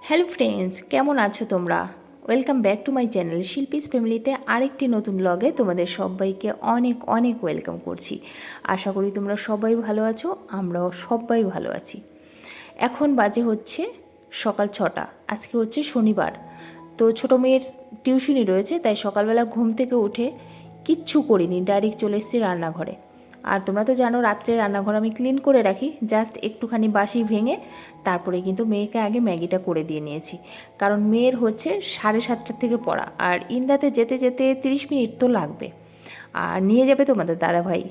Hello friends, কেমন আছো তোমরা? Welcome back to my channel Shilpi's ফ্যামিলিতে আরেকটি নতুন ব্লগে তোমাদের সবাইকে অনেক অনেক ওয়েলকাম করছি। আশা করি তোমরা সবাই ভালো আছো, আমরাও সবাই ভালো আছি। এখন বাজে হচ্ছে সকাল 6টা। আজকে হচ্ছে শনিবার, তো ছোটো মেয়ের টিউশনি রয়েছে, তাই সকালবেলা ঘুম থেকে উঠে কিচ্ছু করিনি, ডাইরেক্ট চলে এসেছি রান্নাঘরে। আর তোমরা তো জানো রাত্রে রান্নাঘর আমি ক্লিন করে রাখি, জাস্ট একটুখানি বাসি ভেঙে তারপরে কিন্তু মেয়েকে আগে ম্যাগিটা করে দিয়ে নিয়েছি। কারণ মেয়ের হচ্ছে 7:30 থেকে পড়া, আর ইন্দাতে যেতে যেতে 30 মিনিট তো লাগবে, আর নিয়ে যাবে তোমাদের দাদাভাই।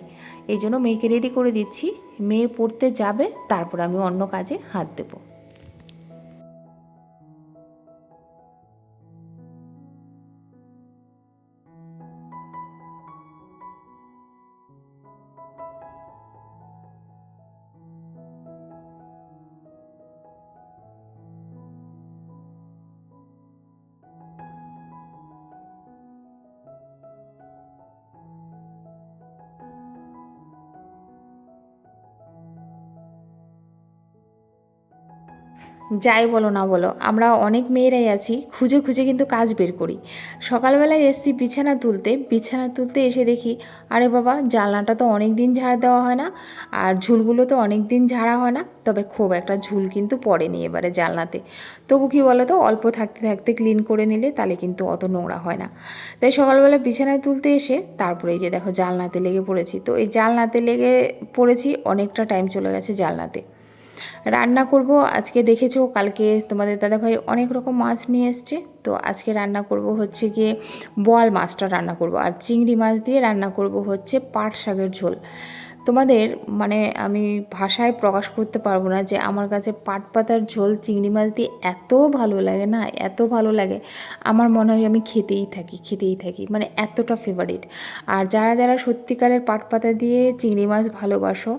এই জন্য মেয়েকে রেডি করে দিচ্ছি, মেয়ে পড়তে যাবে, তারপর আমি অন্য কাজে হাত দেবো। যাই বলো না বলো, আমরা অনেক মেয়েরাই আছি, খুঁজে খুঁজে কিন্তু কাজ বের করি। সকালবেলায় এসছি বিছানা তুলতে এসে দেখি, আরে বাবা, জানলাটা তো অনেক দিন ঝাড় দেওয়া হয় না, আর ঝুলগুলো তো অনেক দিন ঝাড়া হয় না। তবে খুব একটা ঝুল কিন্তু পড়েনি এবারে জানলাতে। তবু কী বলো তো, অল্প থাকতে থাকতে ক্লিন করে নিলে তাহলে কিন্তু অত নোংরা হয় না। তাই সকালবেলা বিছানায় তুলতে এসে তারপরে এই যে দেখো জানলাতে লেগে পড়েছি। তো এই জানলাতে লেগে পড়েছি, অনেকটা টাইম চলে গেছে জানলাতে। রান্না করব আজকে, দেখেছো কালকে তোমাদের দাদাভাই অনেক রকম মাছ নিয়ে এসছে। তো আজকে রান্না করব হচ্ছে গিয়ে বোয়াল মাছটা রান্না করব, আর চিংড়ি মাছ দিয়ে রান্না করব হচ্ছে পাট শাকের ঝোল। তোমাদের মানে আমি ভাষায় প্রকাশ করতে পারবো না যে আমার কাছে পাট পাতার ঝোল চিংড়ি মাছ দিয়ে এত ভালো লাগে না, এত ভালো লাগে। আমার মনে হয় আমি খেতেই থাকি, মানে এতটা ফেভারিট। আর যারা যারা সত্যিকারের পাট পাতা দিয়ে চিংড়ি মাছ ভালোবাসো,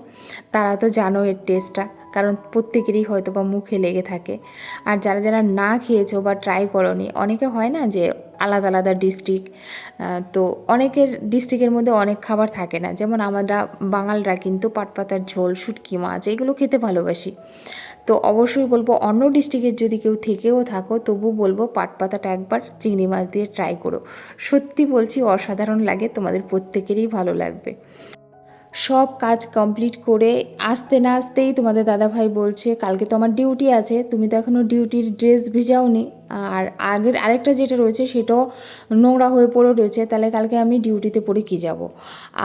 তারা তো জানো এর টেস্টটা, কারণ প্রত্যেকেরই হয়তো বা মুখে লেগে থাকে। আর যারা যারা না খেয়েছো বা ট্রাই করোনি, অনেকে হয় না যে আলাদা আলাদা ডিস্ট্রিক্ট, তো অনেকের ডিস্ট্রিক্টের মধ্যে অনেক খাবার থাকে না। যেমন আমরা বাঙালরা কিন্তু পাটপাতার ঝোল, শুটকি মাছ এগুলো খেতে ভালোবাসি। তো অবশ্যই বলবো অন্য ডিস্ট্রিক্টের যদি কেউ থেকেও থাকো, তবু বলবো পাটপাতাটা একবার চিংড়ি মাছ দিয়ে ট্রাই করো। সত্যি বলছি, অসাধারণ লাগে, তোমাদের প্রত্যেকেরই ভালো লাগবে। সব কাজ কমপ্লিট করে আসতে না আসতেই তোমাদের দাদাভাই বলছে, কালকে তো আমার ডিউটি আছে, তুমি তো এখনও ডিউটির ড্রেস ভিজাওনি, আর আগের আরেকটা যেটা রয়েছে সেটাও নোংরা হয়ে পড়ে রয়েছে, তাহলে কালকে আমি ডিউটিতে পরে কী যাব।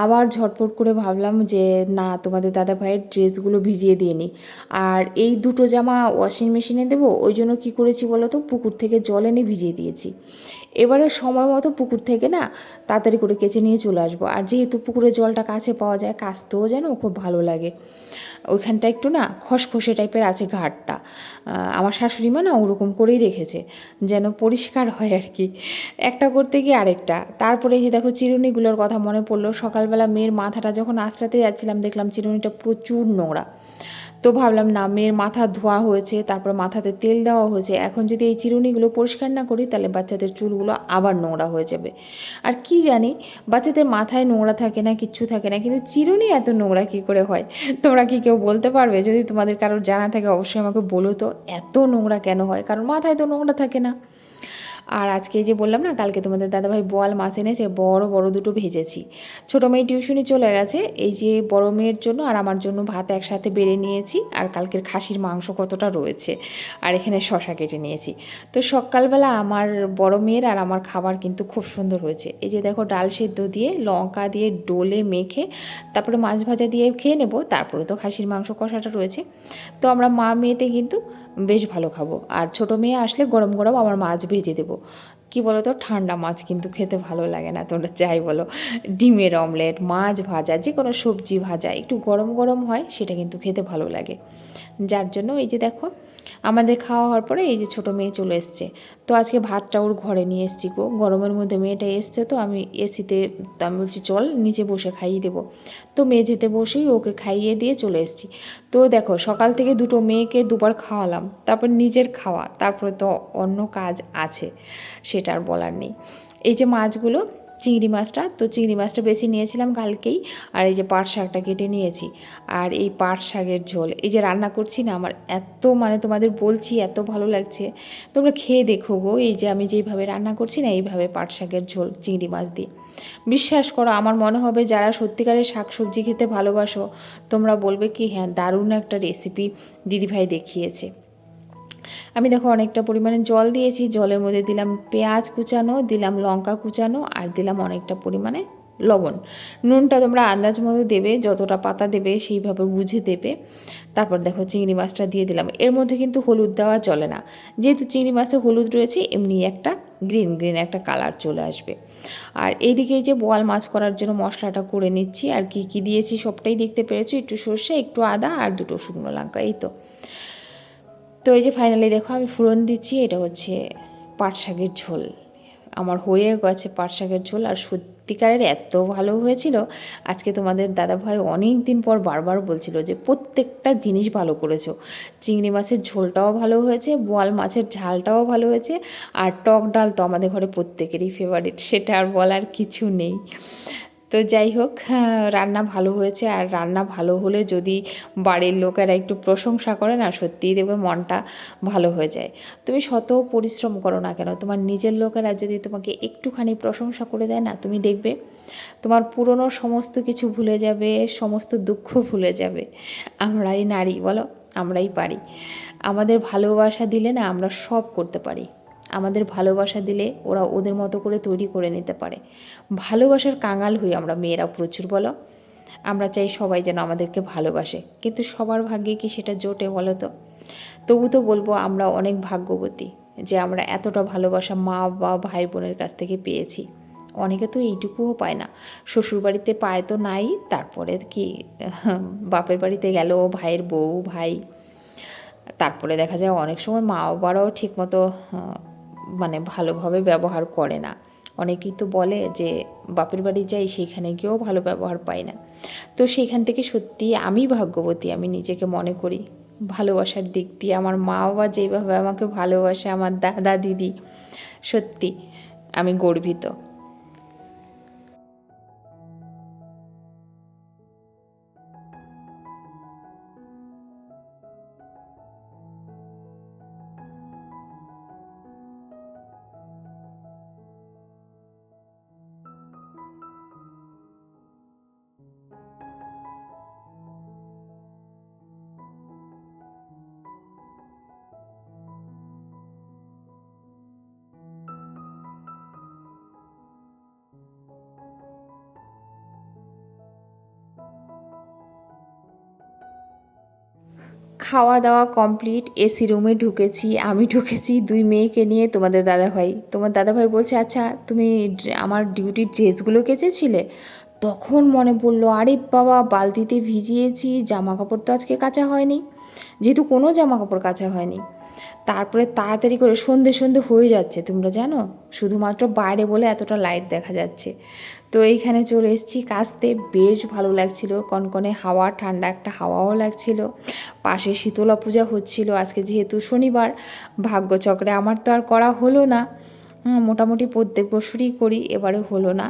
আবার ঝটপট করে ভাবলাম যে না, তোমাদের দাদাভাইয়ের ড্রেসগুলো ভিজিয়ে দিয়ে নিই। আর এই দুটো জামা ওয়াশিং মেশিনে দেবো, ওই জন্য কী করেছি বলো তো, পুকুর থেকে জল এনে ভিজিয়ে দিয়েছি। এবারে সময় মতো পুকুর থেকে না তাড়াতাড়ি করে কেচে নিয়ে চলে আসবো। আর যেহেতু পুকুরের জলটা কাছে পাওয়া যায়, কাচতেও যেন খুব ভালো লাগে। ওইখানটা একটু না খসখসে টাইপের আছে ঘাটটা, আমার শাশুড়ি মা না ওরকম করেই রেখেছে, যেন পরিষ্কার হয় আর কি। একটা করতে গিয়ে আরেকটা। তারপরে এই যে দেখো চিরুনিগুলোর কথা মনে পড়লো, সকালবেলা মেয়ের মাথাটা যখন আঁচড়াতে যাচ্ছিলাম, দেখলাম চিরুনিটা প্রচুর নোংরা। তো ভাবলাম না, মেয়ের মাথা ধোয়া হয়েছে, তারপর মাথাতে তেল দেওয়া হয়েছে, এখন যদি এই চিরুনিগুলো পরিষ্কার না করি তাহলে বাচ্চাদের চুলগুলো আবার নোংরা হয়ে যাবে। আর কি জানি, বাচ্চাদের মাথায় নোংরা থাকে না, কিচ্ছু থাকে না, কিন্তু চিরুনি এত নোংরা কী করে হয়? তোমরা কি কেউ বলতে পারবে? যদি তোমাদের কারোর জানা থাকে অবশ্যই আমাকে বলো তো, এত নোংরা কেন হয়? কারণ মাথায় তো নোংরা থাকে না। আর আজকে এই যে বললাম না, কালকে তোমাদের দাদাভাই বোয়াল মাছ এনেছে, বড় বড় দুটো ভেজেছি। ছোটো মেয়ে টিউশনি চলে গেছে, এই যে বড় মেয়ের জন্য আর আমার জন্য ভাত একসাথে বেড়ে নিয়েছি। আর কালকের খাসির মাংস কতটা রয়েছে, আর এখানে শশা কেটে নিয়েছি। তো সকালবেলা আমার বড় মেয়ের আর আমার খাবার কিন্তু খুব সুন্দর হয়েছে। এই যে দেখো, ডাল সেদ্ধ দিয়ে লঙ্কা দিয়ে ডোলে মেখে তারপরে মাছ ভাজা দিয়ে খেয়ে নেব, তারপরে তো খাসির মাংস কষাটা রয়েছে। তো আমরা মা মেয়েতে কিন্তু বেশ ভালো খাবো। আর ছোটো মেয়ে আসলে গরম গরম আমার মাছ ভেজে দেবো। কি বলো তো, ঠান্ডা মাছ কিন্তু খেতে ভালো লাগে না, তোমরা যাই বলো। ডিমের অমলেট, মাছ ভাজা, যে কোনো সবজি ভাজা একটু গরম গরম হয়, সেটা কিন্তু খেতে ভালো লাগে। যার জন্য এই যে দেখো, আমাদের খাওয়া হওয়ার পরে এই যে ছোটো মেয়ে চলে এসছে। তো আজকে ভাতটা ওর ঘরে নিয়ে এসেছি গো, গরমের মধ্যে মেয়েটা এসছে, তো আমি এসিতে, তো আমি বলছি চল নিচে বসে খাইয়ে দেবো। তো মেঝেতে বসেই ওকে খাইয়ে দিয়ে চলে এসেছি। তো দেখো, সকাল থেকে দুটো মেয়েকে দুবার খাওয়ালাম, তারপর নিজের খাওয়া, তারপরে তো অন্য কাজ আছে, সেটা আর বলার নেই। এই যে মাছগুলো চিংড়ি মাছটা। তো চিংড়ি মাছটা বেছে নিয়েছিলাম কালকেই, আর এই যে পাট শাকটা কেটে নিয়েছি। আর এই পাট শাকের ঝোল এই যে রান্না করছি না, আমার এত মানে তোমাদের বলছি এত ভালো লাগছে, তোমরা খেয়ে দেখো গো। এই যে আমি যেইভাবে রান্না করছি না, এইভাবে পাট শাকের ঝোল চিংড়ি মাছ দিয়ে, বিশ্বাস করো আমার মনে হবে যারা সত্যিকারের শাক সবজি খেতে ভালোবাসো তোমরা বলবে কি হ্যাঁ দারুণ একটা রেসিপি দিদিভাই দেখিয়েছে। আমি দেখো অনেকটা পরিমাণে জল দিয়েছি, জলের মধ্যে দিলাম পেঁয়াজ কুচানো, দিলাম লঙ্কা কুচানো, আর দিলাম অনেকটা পরিমাণে লবণ। নুনটা তোমরা আন্দাজ মতো দেবে, যতটা পাতা দেবে সেইভাবে বুঝে দেবে। তারপর দেখো চিংড়ি মাছটা দিয়ে দিলাম। এর মধ্যে কিন্তু হলুদ দেওয়া চলে না, যেহেতু চিংড়ি মাছে হলুদ রয়েছে এমনি একটা গ্রিন গ্রিন একটা কালার চলে আসবে। আর এইদিকে যে বোয়াল মাছ করার জন্য মশলাটা করে নিচ্ছি, আর কি কি দিয়েছি সবটাই দেখতে পেরেছো, একটু সর্ষে, একটু আদা, আর দুটো শুকনো লঙ্কা, এই তো। তো এই যে ফাইনালি দেখো আমি ফোড়ন দিচ্ছি, এটা হচ্ছে পাট শাকের ঝোল। আমার হয়ে গেছে পাট শাকের ঝোল, আর সত্যিকারের এত ভালো হয়েছিল। আজকে তোমাদের দাদাভাই অনেক দিন পর বারবার বলছিল যে প্রত্যেকটা জিনিস ভালো করেছো, চিংড়ি মাছের ঝোলটাও ভালো হয়েছে, বোয়াল মাছের ঝালটাও ভালো হয়েছে, আর টক ডাল তো আমাদের ঘরে প্রত্যেকেরই ফেভারিট, সেটা আর বলার কিছু নেই। তো যাই হোক, রান্না ভালো হয়েছে। আর রান্না ভালো হলে যদি বাড়ির লোকেরা একটু প্রশংসা করে না, সত্যিই দেখবে মনটা ভালো হয়ে যায়। তুমি শত পরিশ্রম করো না কেন, তোমার নিজের লোকেরা যদি তোমাকে একটুখানি প্রশংসা করে দেয় না, তুমি দেখবে তোমার পুরনো সমস্ত কিছু ভুলে যাবে, সমস্ত দুঃখ ভুলে যাবে। আমরাই নারী বলো, আমরাই পারি। আমাদের ভালোবাসা দিলে না আমরা সব করতে পারি। আমাদের ভালোবাসা দিলে ওরা ওদের মতো করে তৈরি করে নিতে পারে। ভালোবাসার কাঙাল হই আমরা মেয়েরা প্রচুর বলো। আমরা চাই সবাই যেন আমাদেরকে ভালোবাসে, কিন্তু সবার ভাগ্যে কি সেটা জোটে বলো তো? তবু তো বলবো আমরা অনেক ভাগ্যবতী যে আমরা এতটা ভালোবাসা মা বা ভাই বোনের কাছ থেকে পেয়েছি। অনেকে তো এইটুকুও পায় না, শ্বশুরবাড়িতে পায় তো নাই, তারপরে কি বাপের বাড়িতে গেল ভাইয়ের বউ ভাই, তারপরে দেখা যায় অনেক সময় মা বাবারাও ঠিকমতো মানে ভালোভাবে ব্যবহার করে না। অনেকেই তো বলে যে বাপের বাড়ি যাই সেইখানে গিয়েও ভালো ব্যবহার পাই না। তো সেইখান থেকে সত্যি আমি ভাগ্যবতী, আমি নিজেকে মনে করি। ভালোবাসার দিক দিয়ে আমার মা বাবা যেভাবে আমাকে ভালোবাসে, আমার দাদা দিদি, সত্যি আমি গর্বিত। খাওয়া দাওয়া কমপ্লিট, এসি রুমে ঢুকেছি, আমি ঢুকেছি দুই মেয়েকে নিয়ে। তোমার দাদাভাই বলছে আচ্ছা তুমি আমার ডিউটির ড্রেসগুলো কেচেছিলে? তখন মনে পড়লো আরে বাবা বালতিতে ভিজিয়েছি, জামা কাপড় তো আজকে কাচা হয়নি, যেহেতু কোনো জামা কাপড় কাচা হয়নি। তারপরে তাড়াতাড়ি করে সন্ধে সন্ধে হয়ে যাচ্ছে তোমরা জানো, শুধুমাত্র বাইরে বলে এতটা লাইট দেখা যাচ্ছে। তো এইখানে চলে এসেছি কাচতে, বেশ ভালো লাগছিল, কনকনে হাওয়া, ঠান্ডা একটা হাওয়াও লাগছিল। পাশে শীতলা পূজা হচ্ছিল আজকে যেহেতু শনিবার। ভাগ্যচক্রে আমার তো আর করা হলো না, মোটামুটি প্রত্যেক বছরই করি, এবারে হলো না।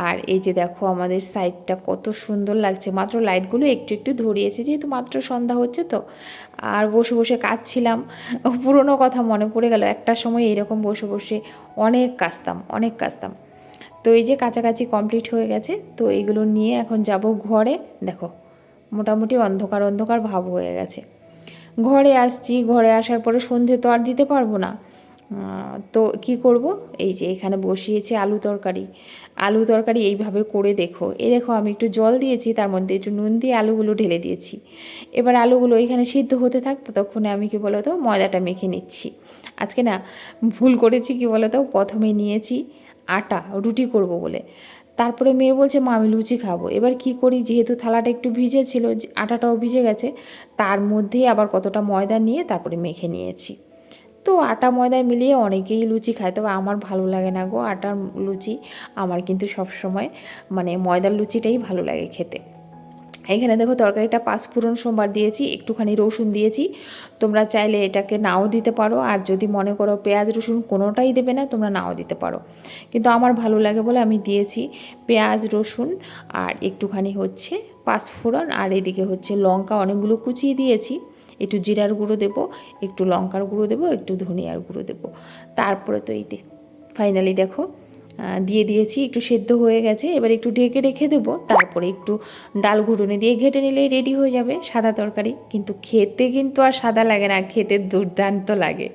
আর এই যে দেখো আমাদের সাইডটা কত সুন্দর লাগছে, মাত্র লাইটগুলো একটু একটু ধরিয়েছে যেহেতু মাত্র সন্ধ্যা হচ্ছে তো। আর বসে বসে কাচছিলাম, পুরনো কথা মনে পড়ে গেল, একটা সময় এইরকম বসে বসে অনেক কাচতাম অনেক কাচতাম। তো এই যে কাছাকাছি কমপ্লিট হয়ে গেছে, তো এইগুলো নিয়ে এখন যাব ঘরে। দেখো মোটামুটি অন্ধকার অন্ধকার ভাব হয়ে গেছে। ঘরে আসছি, ঘরে আসার পরে সন্ধে তো আর দিতে পারবো না। তো কি করব, এই যে এখানে বসিয়েছি আলু তরকারি। আলু তরকারি এইভাবে করে দেখো, এই দেখো আমি একটু জল দিয়েছি, তার মধ্যে একটু নুন দিয়ে আলুগুলো ঢেলে দিয়েছি। এবার আলুগুলো এখানে সিদ্ধ হতে থাক, ততক্ষণে আমি কি বলো তো ময়দাটা মেখে নিচ্ছি। আজকে না ভুল করেছি, কি বলো তো প্রথমে নিয়েছি আটা রুটি করব বলে, তারপরে মেয়ে বলছে মা আমি লুচি খাবো। এবার কি করি, যেহেতু থালাটা একটু ভিজে ছিল, আটাটাও ভিজে গেছে, তার মধ্যেই আবার কতটা ময়দা নিয়ে তারপরে মেখে নিয়েছি। তো আটা ময়দা মিলিয়ে অনেকেই লুচি খায়, তবে আমার ভালো লাগে না গো আটার লুচি। আমার কিন্তু সব সময় মানে ময়দার লুচিটাই ভালো লাগে খেতে। এখানে দেখো তরকারিটা পাঁচফোড়ন সোমবার দিয়েছি, একটুখানি রসুন দিয়েছি। তোমরা চাইলে এটাকে নাও দিতে পারো, আর যদি মনে করো পেঁয়াজ রসুন কোনোটাই দেবে না, তোমরা নাও দিতে পারো, কিন্তু আমার ভালো লাগে বলে আমি দিয়েছি পেঁয়াজ রসুন আর একটুখানি হচ্ছে পাঁচফোড়ন, আর এদিকে হচ্ছে লঙ্কা অনেকগুলো কুচিয়ে দিয়েছি। একটু জিরার গুঁড়ো দেবো, একটু লঙ্কার গুঁড়ো দেবো, একটু ধনিয়ার গুঁড়ো দেবো। তারপরে তো এই ফাইনালি দেখো দিয়ে দিয়েছি, একটু সেদ্ধ হয়ে গেছে। এবার একটু ঢেকে রেখে দেবো, তারপরে একটু ডাল ঘুটুনি দিয়ে ঘেটে নিলেই রেডি হয়ে যাবে সাদা তরকারি। কিন্তু খেতে কিন্তু আর সাদা লাগে না, খেতে দুর্দান্ত লাগে।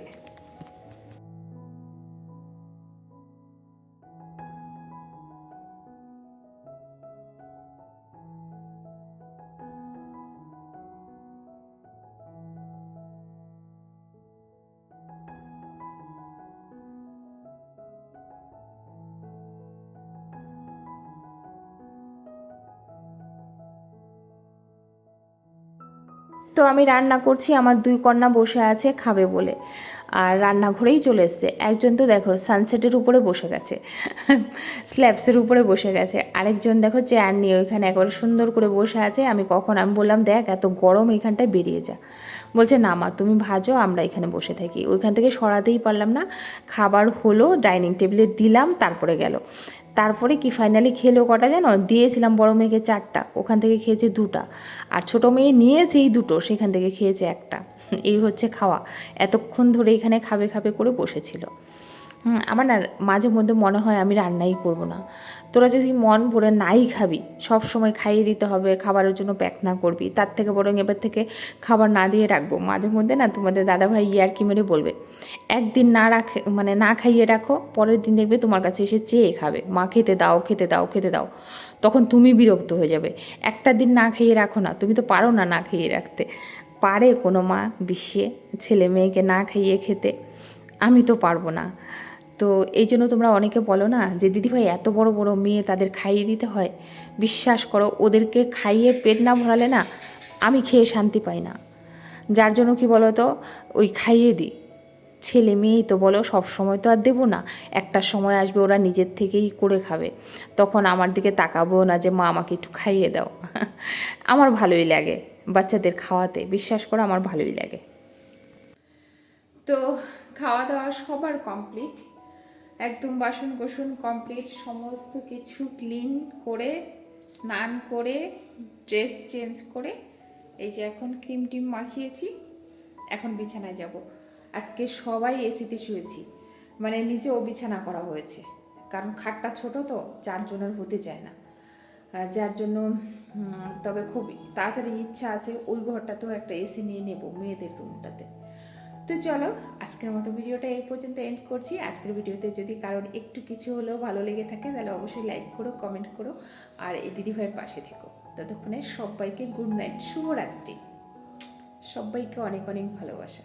তো আমি রান্না করছি, আমার দুই কন্যা বসে আছে খাবে বলে, আর রান্নাঘরেই চলে এসছে। একজন তো দেখো সানসেটের উপরে বসে গেছে, স্ল্যাবসের উপরে বসে গেছে, আরেকজন দেখো চেয়ার নিয়ে ওইখানে একবারে সুন্দর করে বসে আছে। আমি বললাম দেখ এত গরম, এখানটায় বেরিয়ে যা। বলছে না মা তুমি ভাজো, আমরা এখানে বসে থাকি। ওইখান থেকে সরাতেই পারলাম না। খাবার হলো, ডাইনিং টেবিলে দিলাম, তারপরে গেল। তারপরে কি ফাইনালি খেলো কটা জানো? দিয়েছিলাম বড় মেয়েকে 4টা, ওখান থেকে খেয়েছে 2টা, আর ছোটো মেয়ে নিয়েছে এই 2টো, সেখান থেকে খেয়েছে 1টা। এই হচ্ছে খাওয়া। এতক্ষণ ধরে এখানে খাবে খাবে করে বসেছিল। আমার না মাঝে মধ্যে মনে হয় আমি রান্নাই করব না। তোরা যদি মন ভরে নাই খাবি, সব সময় খাইয়ে দিতে হবে, খাবারের জন্য প্যাক করবি, তার থেকে বরং এবার থেকে খাবার না দিয়ে রাখবো। মাঝে মধ্যে না তোমাদের দাদাভাই ইয়ার্কি মেরে বলবে, একদিন না রাখে মানে না খাইয়ে রাখো, পরের দিন দেখবে তোমার কাছে এসে চেয়ে খাবে, মা খেতে দাও খেতে দাও খেতে দাও। তখন তুমি বিরক্ত হয়ে যাবে। একটা দিন না খাইয়ে রাখো না, তুমি তো পারো না না খাইয়ে রাখতে। পারে কোনো মা বিশ্বে ছেলে মেয়েকে না খাইয়ে খেতে? আমি তো পারবো না। তো এই জন্য তোমরা অনেকে বলো না যে দিদিভাই এত বড় বড় মেয়ে তাদের খাইয়ে দিতে হয়। বিশ্বাস করো, ওদেরকে খাইয়ে পেট না ভরালে না আমি খেয়ে শান্তি পাই না। যার জন্য কি বলো তো, ওই খাইয়ে দিই। ছেলে মেয়েই তো বলো, সব সময় তো আর দেবো না। একটা সময় আসবে ওরা নিজের থেকেই করে খাবে, তখন আমার দিকে তাকাবো না যে মা আমাকে একটু খাইয়ে দাও। আমার ভালোই লাগে বাচ্চাদের খাওয়াতে, বিশ্বাস করো আমার ভালোই লাগে। তো খাওয়া দাওয়া সবার কমপ্লিট, একদম বাসন কোসন কমপ্লিট, সমস্ত কিছু ক্লিন করে স্নান করে ড্রেস চেঞ্জ করে এই যে এখন ক্রিম টিম মাখিয়েছি, এখন বিছানায় যাব। আজকে সবাই এসিতে শুয়েছি, মানে নিচেও বিছানা করা হয়েছে, কারণ খাটটা ছোট তো 4 জনের হতে চায় না। যার জন্য তবে খুব তাড়াতাড়ি ইচ্ছা আছে ওই ঘরটাতেও একটা এসি নিয়ে নেব, মেয়েদের রুমটাতে। তো চলো আজকের মতো ভিডিওটা এই পর্যন্ত এন্ড করছি। আজকের ভিডিওতে যদি কারোর একটু কিছু হলেও ভালো লেগে থাকে তাহলে অবশ্যই লাইক করো, কমেন্ট করো, আর এই দিদিভাইয়ের পাশে থেকো। ততক্ষণে সবাইকে গুড নাইট, শুভরাত্রি, সবাইকে অনেক অনেক ভালোবাসা।